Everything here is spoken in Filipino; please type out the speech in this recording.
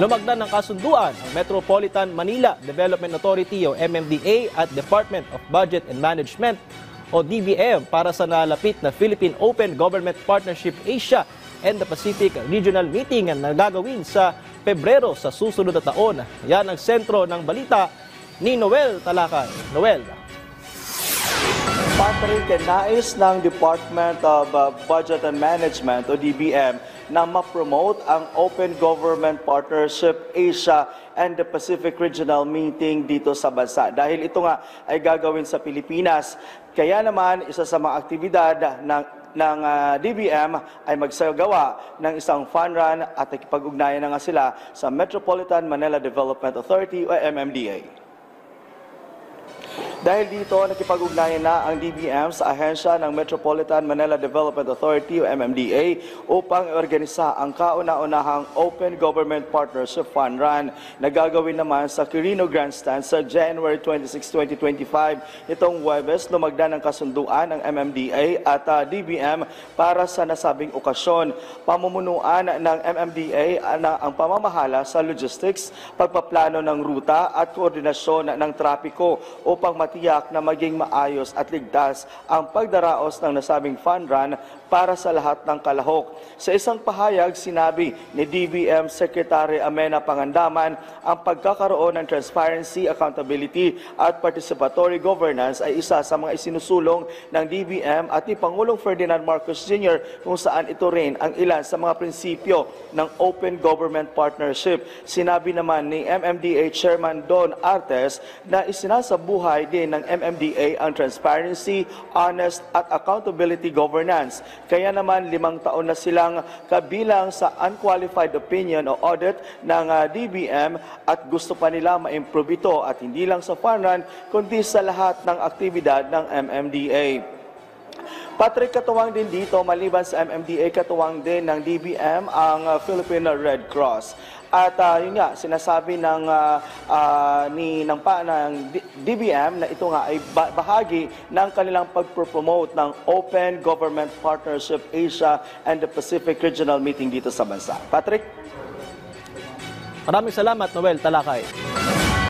Lumagda ng kasunduan ang Metropolitan Manila Development Authority o MMDA at Department of Budget and Management o DBM para sa nalapit na Philippine Open Government Partnership Asia and the Pacific Regional Meeting na gagawin sa Pebrero sa susunod na taon. Yan ang sentro ng balita ni Noel Talakay. Noel. Patrick, nais ng Department of Budget and Management o DBM na ma-promote ang Open Government Partnership Asia and the Pacific Regional Meeting dito sa bansa. Dahil ito nga ay gagawin sa Pilipinas. Kaya naman, isa sa mga aktibidad ng DBM ay magsagawa ng isang fun run at nakipag-ugnayan na nga sila sa Metropolitan Manila Development Authority o MMDA. Dahil dito, nakipag-ugnayan na ang DBM sa ahensya ng Metropolitan Manila Development Authority o MMDA upang organisa ang kauna-unahang Open Government Partnership Fun Run na gagawin naman sa Quirino Grandstand sa January 26, 2025. Itong Huwebes, lumagda ng kasunduan ng MMDA at DBM para sa nasabing okasyon. Pamumunuan ng MMDA ang pamamahala sa logistics, pagpaplano ng ruta at koordinasyon ng trapiko upang matiyak na maging maayos at ligtas ang pagdaraos ng nasabing fun run para sa lahat ng kalahok. Sa isang pahayag, sinabi ni DBM Secretary Amena Pangandaman, ang pagkakaroon ng transparency, accountability at participatory governance ay isa sa mga isinusulong ng DBM at ni Pangulong Ferdinand Marcos Jr. kung saan ito rin ang ilan sa mga prinsipyo ng Open Government Partnership. Sinabi naman ni MMDA Chairman Don Artes na isinasabuhay din ng MMDA ang transparency, honest at accountability governance. Kaya naman 5 taon na silang kabilang sa unqualified opinion o audit ng DBM at gusto pa nila ma-improve ito at hindi lang sa fun run kundi sa lahat ng aktibidad ng MMDA. Patrick, katuwang din dito, maliban sa MMDA, katuwang din ng DBM ang Philippine Red Cross. At yun nga, sinasabi ng DBM na ito nga ay bahagi ng kanilang pagpropromote ng Open Government Partnership Asia and the Pacific Regional Meeting dito sa bansa. Patrick? Maraming salamat, Noel Talakay.